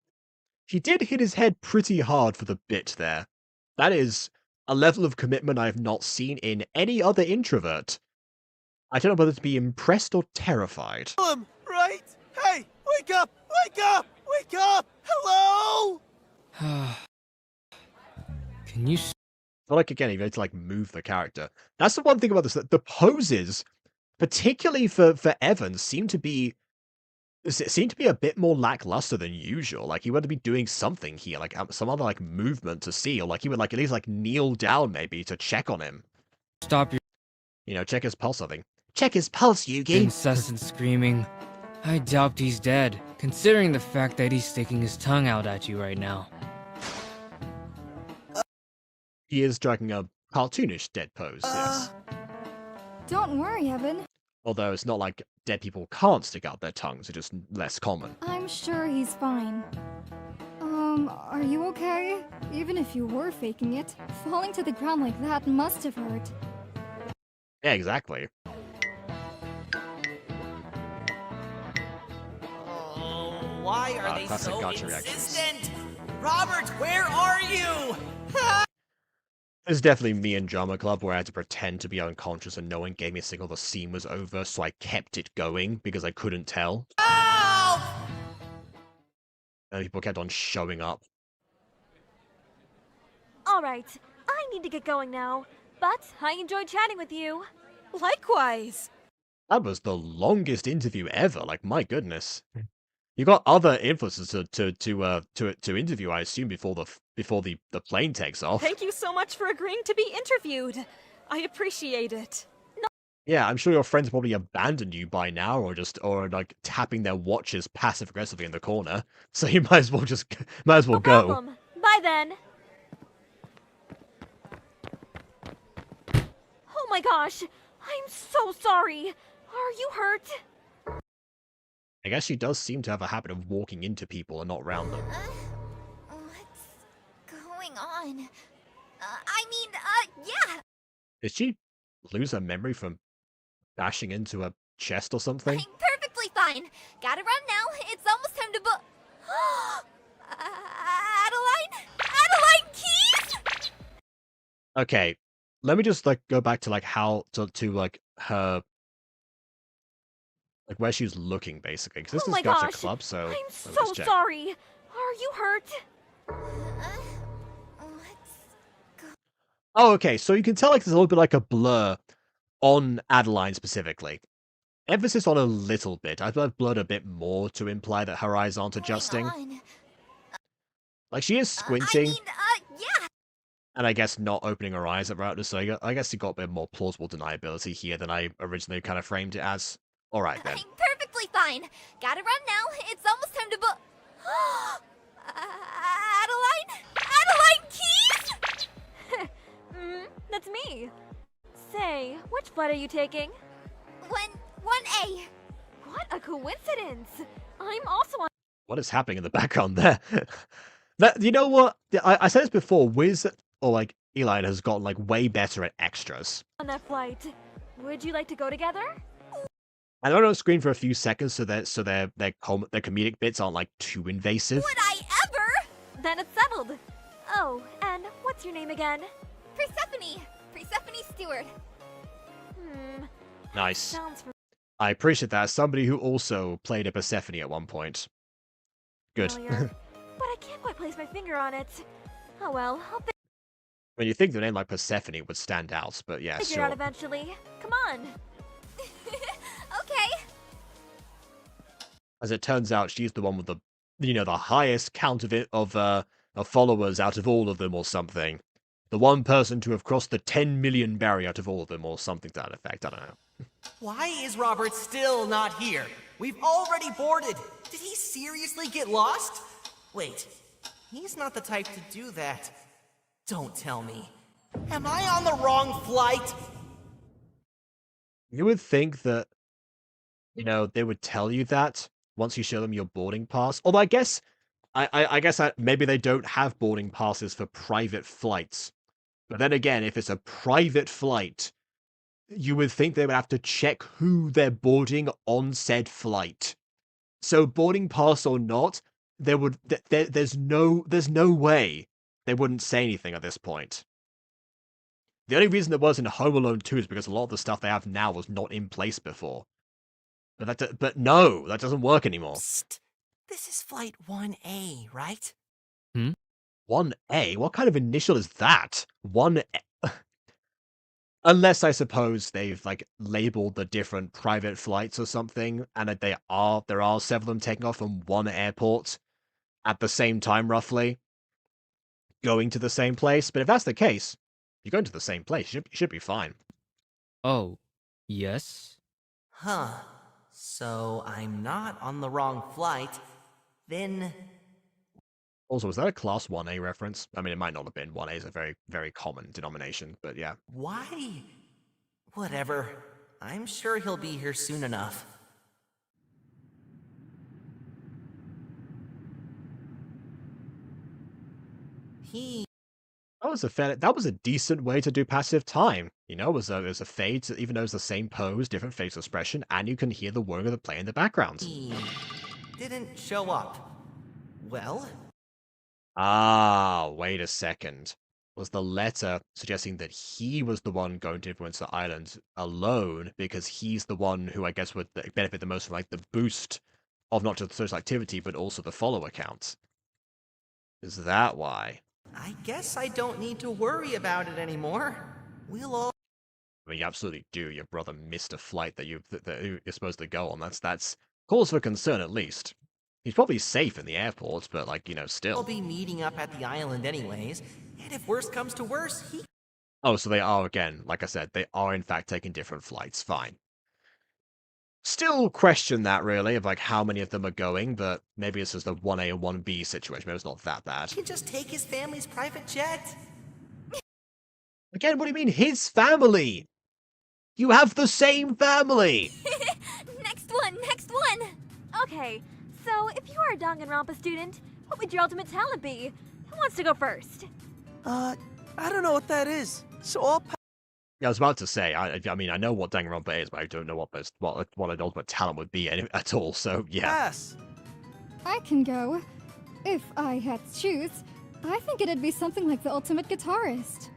Speaker 1: He did hit his head pretty hard for the bit there. That is a level of commitment I have not seen in any other introvert. I don't know whether to be impressed or terrified.
Speaker 9: Right? Hey, wake up! Wake up! Wake up! Hello?
Speaker 2: Can you...
Speaker 1: But like again, you have to like move the character. That's the one thing about this, that the poses, particularly for Evan, seem to be a bit more lackluster than usual. Like he would be doing something here, like some other like movement to see, or like he would like at least like kneel down maybe to check on him.
Speaker 2: Stop your...
Speaker 1: You know, check his pulse, something. Check his pulse, Yugi.
Speaker 2: incessant screaming. I doubt he's dead, considering the fact that he's sticking his tongue out at you right now.
Speaker 1: He is striking a cartoonish dead pose, yes.
Speaker 8: Don't worry, Evan.
Speaker 1: Although it's not like dead people can't stick out their tongues, it's just less common.
Speaker 8: I'm sure he's fine. Are you okay? Even if you were faking it, falling to the ground like that must have hurt.
Speaker 1: Yeah, exactly.
Speaker 6: Oh, why are they
Speaker 1: classic
Speaker 6: so
Speaker 1: Gacha reactions.
Speaker 6: insistent? Robert, where are you?
Speaker 1: It's definitely me in Drama Club where I had to pretend to be unconscious and no one gave me a signal the scene was over, so I kept it going because I couldn't tell.
Speaker 6: Help!
Speaker 1: And people kept on showing up.
Speaker 5: Alright, I need to get going now, but I enjoyed chatting with you. Likewise.
Speaker 1: That was the longest interview ever, like my goodness. You got other influencers to interview, I assume, before the plane takes off.
Speaker 5: Thank you so much for agreeing to be interviewed. I appreciate it.
Speaker 1: Yeah, I'm sure your friends probably abandoned you by now, or like tapping their watches passive aggressively in the corner. So you might as well
Speaker 5: No
Speaker 1: go.
Speaker 5: problem. Bye then. Oh my gosh, I'm so sorry. Are you hurt?
Speaker 1: I guess she does seem to have a habit of walking into people and not around them.
Speaker 11: What's going on? Yeah.
Speaker 1: Did she lose her memory from bashing into a chest or something?
Speaker 11: I'm perfectly fine. Gotta run now. It's almost time to Adeline Keys?
Speaker 1: Okay, let me just like go back to like how to like her, like where she was looking basically, because this
Speaker 5: Oh
Speaker 1: is
Speaker 5: my
Speaker 1: Gacha
Speaker 5: gosh,
Speaker 1: Club, so
Speaker 5: I'm
Speaker 1: let me
Speaker 5: so
Speaker 1: just check.
Speaker 5: sorry. Are you hurt?
Speaker 1: Oh, okay, so you can tell like there's a little bit like a blur on Adeline specifically. Emphasis on a little bit. I've blurred a bit more to imply that her eyes aren't adjusting. Like she is squinting.
Speaker 11: Yeah.
Speaker 1: And I guess not opening her eyes at right, so I guess you got a bit more plausible deniability here than I originally kind of framed it as. Alright then.
Speaker 11: I'm perfectly fine. Gotta run now. It's almost time to Adeline Keys?
Speaker 5: That's me. Say, which blood are you taking?
Speaker 11: 1A.
Speaker 5: What a coincidence. I'm also on...
Speaker 1: What is happening in the background there? That, you know what? I said this before, Wiz, or like Elion has gotten like way better at extras.
Speaker 5: on that flight. Would you like to go together?
Speaker 1: I don't on screen for a few seconds so their comedic bits aren't like too invasive.
Speaker 11: Would I ever?
Speaker 5: Then it's settled. Oh, and what's your name again?
Speaker 11: Persephone Stewart.
Speaker 5: Hmm.
Speaker 1: Nice.
Speaker 5: Sounds
Speaker 1: I appreciate that as somebody who also played a Persephone at one point. Good.
Speaker 5: Familiar, but I can't quite place my finger on it. Oh well, I'll
Speaker 1: When you think the name like Persephone would stand out, but yeah,
Speaker 5: figure it
Speaker 1: sure.
Speaker 5: out eventually. Come on.
Speaker 11: Okay.
Speaker 1: As it turns out, she's the one with the, the highest count of followers out of all of them or something. The one person to have crossed the 10 million barrier out of all of them or something to that effect. I don't know.
Speaker 6: Why is Robert still not here? We've already boarded. Did he seriously get lost? Wait, he's not the type to do that. Don't tell me. Am I on the wrong flight?
Speaker 1: You would think that, they would tell you that once you show them your boarding pass. Although I guess, I guess maybe they don't have boarding passes for private flights. But then again, if it's a private flight, you would think they would have to check who they're boarding on said flight. So boarding pass or not, there's no way they wouldn't say anything at this point. The only reason there was in Home Alone 2 is because a lot of the stuff they have now was not in place before. But no, that doesn't work anymore.
Speaker 6: Psst. This is Flight 1A, right?
Speaker 1: 1A? What kind of initial is that? 1A? Unless I suppose they've labeled the different private flights or something, and that there are several of them taking off from one airport at the same time, roughly, going to the same place. But if that's the case, you're going to the same place. You should be fine.
Speaker 12: Oh, yes?
Speaker 6: Huh. So I'm not on the wrong flight. Then...
Speaker 1: Also, was that a Class 1A reference? I mean, it might not have been. 1A is a very, very common denomination, but yeah.
Speaker 6: Why? Whatever. I'm sure he'll be here soon enough.
Speaker 1: That was a decent way to do passive time. It was a fade, even though it's the same pose, different facial expression, and you can hear the word of the play in the background.
Speaker 6: He didn't show up. Well?
Speaker 1: Ah, wait a second. Was the letter suggesting that he was the one going to influence the island alone because he's the one who I guess would benefit the most from the boost of not just social activity but also the follower count? Is that why?
Speaker 6: I guess I don't need to worry about it anymore. We'll all...
Speaker 1: I mean, you absolutely do. Your brother missed a flight that you're supposed to go on. That's cause for concern at least. He's probably safe in the airport, but still.
Speaker 6: We'll be meeting up at the island anyways, and if worst comes to worst, he...
Speaker 1: Oh, so they are, again, like I said, they are in fact taking different flights. Fine. Still question that, really, of how many of them are going, but maybe it's just a 1A and 1B situation. Maybe it's not that bad.
Speaker 6: He can just take his family's private jet.
Speaker 1: Again, what do you mean, his family? You have the same family!
Speaker 11: Next one!
Speaker 5: Okay, so if you are a Danganronpa student, what would your ultimate talent be? Who wants to go first?
Speaker 9: I don't know what that is, so I'll pass.
Speaker 1: Yeah, I was about to say, I mean, I know what Danganronpa is, but I don't know what an ultimate talent would be at all, so yeah.
Speaker 9: Pass.
Speaker 8: I can go. If I had to choose, I think it'd be something like the ultimate guitarist.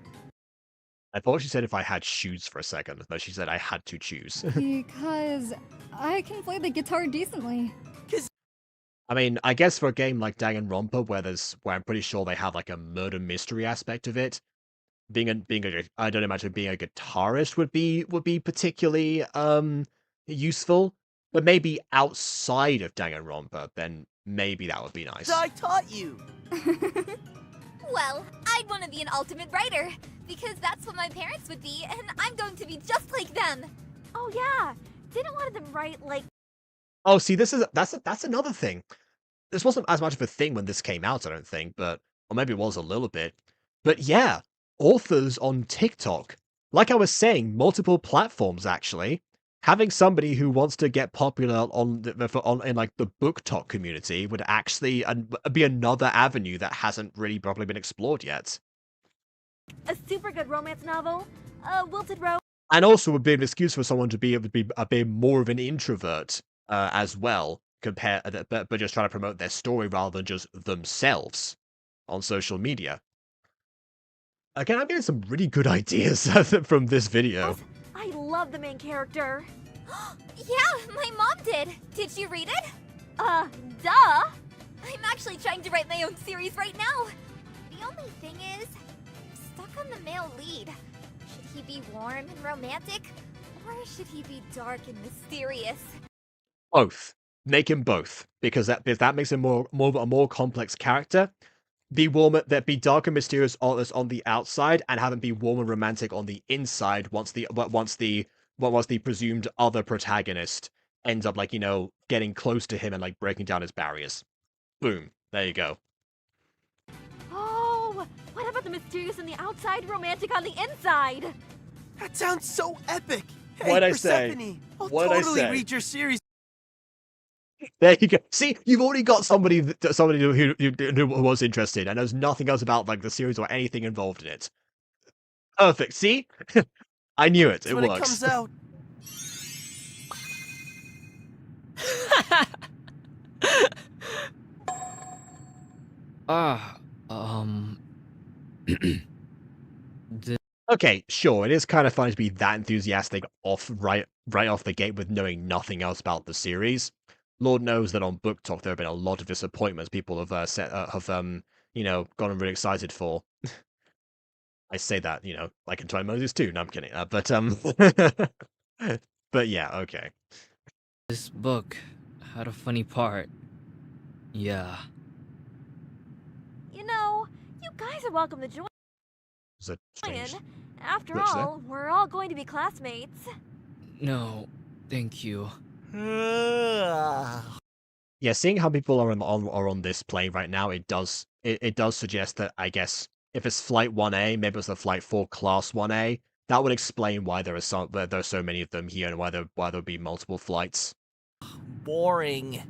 Speaker 1: I thought she said if I had shoes for a second, but she said I had to choose.
Speaker 8: Because I can play the guitar decently.
Speaker 1: I mean, I guess for a game like Danganronpa, where I'm pretty sure they have a murder mystery aspect of it, I don't imagine being a guitarist would be particularly useful. But maybe outside of Danganronpa, then maybe that would be nice.
Speaker 9: I taught you.
Speaker 11: Well, I'd want to be an ultimate writer, because that's what my parents would be, and I'm going to be just like them.
Speaker 5: Oh yeah, didn't one of them write
Speaker 1: Oh, see, that's another thing. This wasn't as much of a thing when this came out, I don't think, or maybe it was a little bit. But yeah, authors on TikTok, like I was saying, multiple platforms actually. Having somebody who wants to get popular in the book talk community would actually be another avenue that hasn't really properly been explored yet.
Speaker 5: a super good romance novel, a wilted rose.
Speaker 1: And also would be an excuse for someone to be able to be a bit more of an introvert as well, but just trying to promote their story rather than just themselves on social media. Again, I'm getting some really good ideas from this video.
Speaker 5: I love the main character.
Speaker 11: Yeah, my mom did. Did you read it? Duh. I'm actually trying to write my own series right now. The only thing is, I'm stuck on the male lead. Should he be warm and romantic? Or should he be dark and mysterious?
Speaker 1: Both. Make him both. Because that makes him a more complex character. Be dark and mysterious on the outside, and have him be warm and romantic on the inside once the presumed other protagonist ends up, like, getting close to him and, like, breaking down his barriers. Boom. There you go.
Speaker 5: Oh, what about the mysterious on the outside, romantic on the inside?
Speaker 9: That sounds so epic. Hey,
Speaker 1: What'd I
Speaker 9: Persephone,
Speaker 1: say?
Speaker 9: I'll
Speaker 1: What'd I
Speaker 9: totally
Speaker 1: say?
Speaker 9: read your series.
Speaker 1: There you go. See, you've already got somebody who was interested and knows nothing else about, like, the series or anything involved in it. Perfect. See, I knew it. It
Speaker 9: when
Speaker 1: works.
Speaker 9: It comes out.
Speaker 1: Okay, sure. It is kind of funny to be that enthusiastic right off the gate with knowing nothing else about the series. Lord knows that on Book Talk there have been a lot of disappointments people have gotten really excited for. I say that, like Intertwining Melodies too. No, I'm kidding. But yeah, okay.
Speaker 12: This book had a funny part. Yeah.
Speaker 5: You know, you guys are welcome to join. After all, we're all going to be classmates.
Speaker 12: No, thank you.
Speaker 1: Yeah, seeing how people are on this plane right now, it does suggest that, I guess, if it's Flight 1A, maybe it's the Flight 4 Class 1A. That would explain why there are so many of them here and why there would be multiple flights.
Speaker 6: Boring.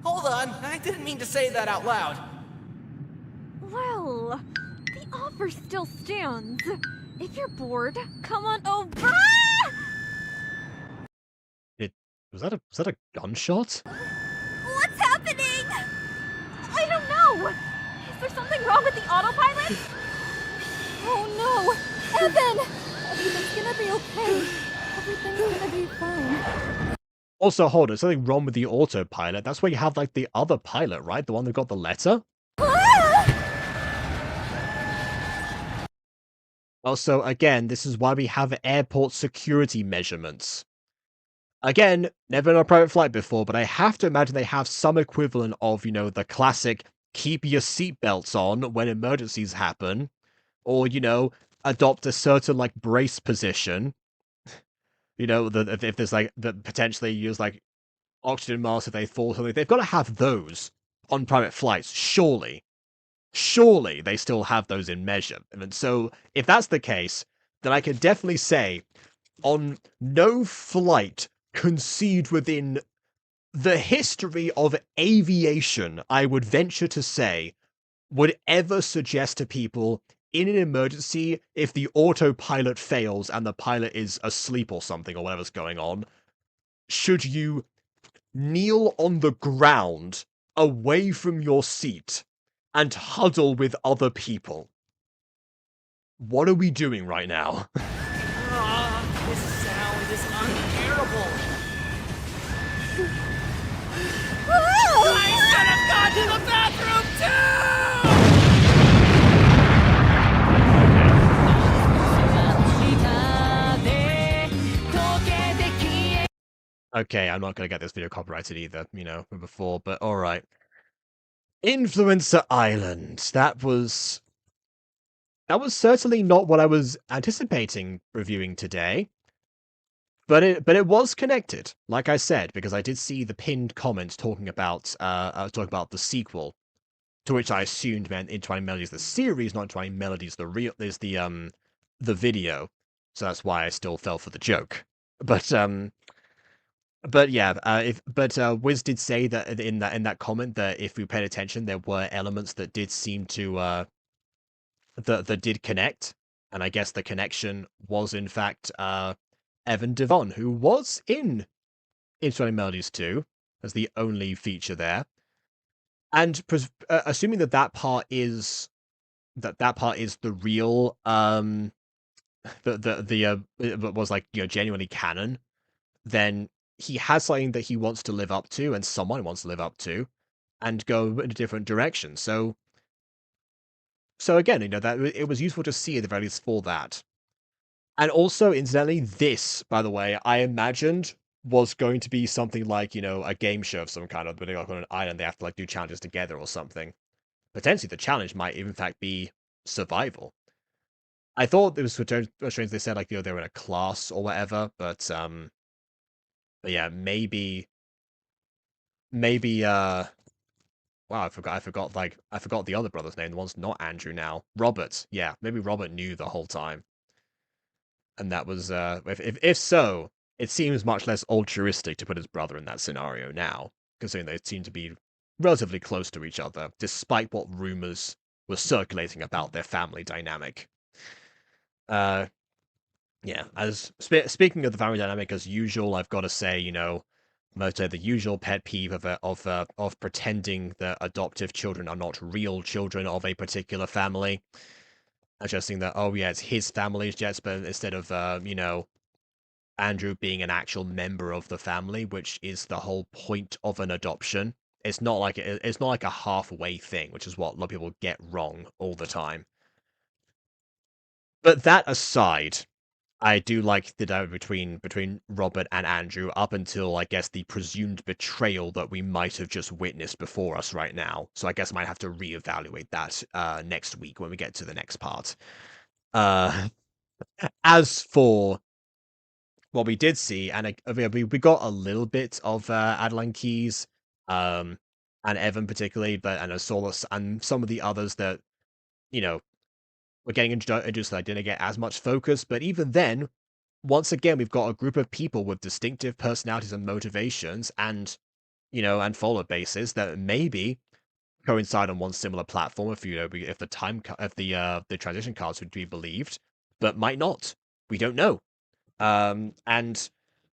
Speaker 6: Hold on, I didn't mean to say that out loud.
Speaker 5: Well, the offer still stands. If you're bored, come on over.
Speaker 1: Was that a gunshot?
Speaker 11: What's happening?
Speaker 5: I don't know. Is there something wrong with the autopilot?
Speaker 8: Oh no! Evan! Everything's gonna be okay. Everything's gonna be fine.
Speaker 1: Also, hold on, something wrong with the autopilot. That's where you have, like, the other pilot, right? The one that got the letter? Also, again, this is why we have airport security measurements. Again, never been on a private flight before, but I have to imagine they have some equivalent of, the classic keep your seatbelts on when emergencies happen, or, adopt a certain, like, brace position. If there's, like, that potentially use, like, oxygen masks if they fall something. They've got to have those on private flights, surely. Surely they still have those in measure. And so, if that's the case, then I can definitely say, on no flight conceived within the history of aviation, I would venture to say, would ever suggest to people in an emergency, if the autopilot fails and the pilot is asleep or something or whatever's going on, should you kneel on the ground away from your seat and huddle with other people. What are we doing right now?
Speaker 6: This sound is unbearable. I should have gone to the bathroom
Speaker 1: too! Okay, I'm not gonna get this video copyrighted either, from before, but alright. Influencer Island. That was certainly not what I was anticipating reviewing today. But it was connected, like I said, because I did see the pinned comments talking about the sequel, to which I assumed meant Intertwining Melodies the series, not Intertwining Melodies the video. So that's why I still fell for the joke. But yeah, Wiz did say that in that comment that if we paid attention, there were elements that did seem to that did connect, and I guess the connection was in fact Evan Devon, who was in Intertwining Melodies 2 as the only feature there, and assuming that part is the real it was like genuinely canon. then he has something that he wants to live up to, and someone wants to live up to, and go in a different direction. So again, that it was useful to see at the very least for that. And also, incidentally, this, by the way, I imagined was going to be something like, a game show of some kind of, but like on an island, they have to like do challenges together or something. Potentially, the challenge might, in fact, be survival. I thought it was strange. They said like, they were in a class or whatever, but yeah, maybe, wow, I forgot the other brother's name. The one's not Andrew now. Robert. Yeah, maybe Robert knew the whole time. And that was, if so, it seems much less altruistic to put his brother in that scenario now, considering they seem to be relatively close to each other, despite what rumors were circulating about their family dynamic. Yeah, as speaking of the family dynamic, as usual, I've got to say, most of the usual pet peeve of pretending that adoptive children are not real children of a particular family. Suggesting that, oh yeah, it's his family's jets, but instead of Andrew being an actual member of the family, which is the whole point of an adoption. It's not like a halfway thing, which is what a lot of people get wrong all the time. But that aside, I do like the dynamic between Robert and Andrew up until, I guess, the presumed betrayal that we might have just witnessed before us right now. So I guess I might have to reevaluate that next week when we get to the next part. As for what we did see, and we got a little bit of Adeline Keyes, and Evan particularly, and Solus, and some of the others that, we're getting introduced that I didn't get as much focus, but even then, once again, we've got a group of people with distinctive personalities and motivations, and and follow bases that maybe coincide on one similar platform if if the transition cards would be believed, but might not. We don't know. And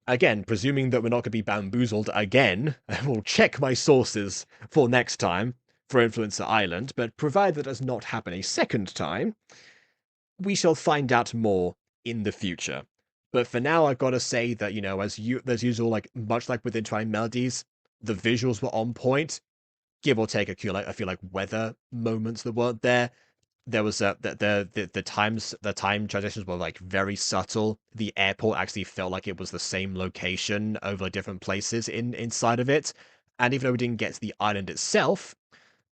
Speaker 1: again, presuming that we're not going to be bamboozled again, I will check my sources for next time for Influencer Island, but provided that does not happen a second time, we shall find out more in the future. But for now, I've got to say that, as usual, like much like with Intertwining Melodies, the visuals were on point, give or take a few like weather moments that weren't there. There was the time transitions were like very subtle. The airport actually felt like it was the same location over different places inside of it. And even though we didn't get to the island itself,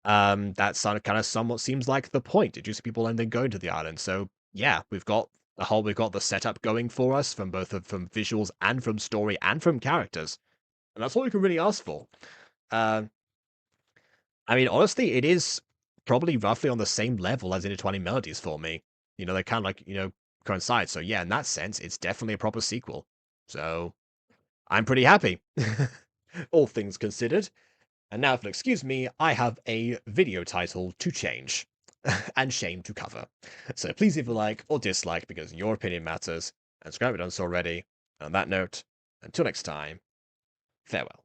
Speaker 1: that kind of somewhat seems like the point. It just people and then going to the island. So yeah, we've got the setup going for us from from visuals and from story and from characters, and that's all you can really ask for. I mean, honestly, it is probably roughly on the same level as Intertwining Melodies for me. They kind of like, coincide. So yeah, in that sense, it's definitely a proper sequel. So I'm pretty happy, all things considered. And now, if you'll excuse me, I have a video title to change and shame to cover. So please leave a like or dislike because your opinion matters. And subscribe if you haven't done so already. And on that note, until next time, farewell.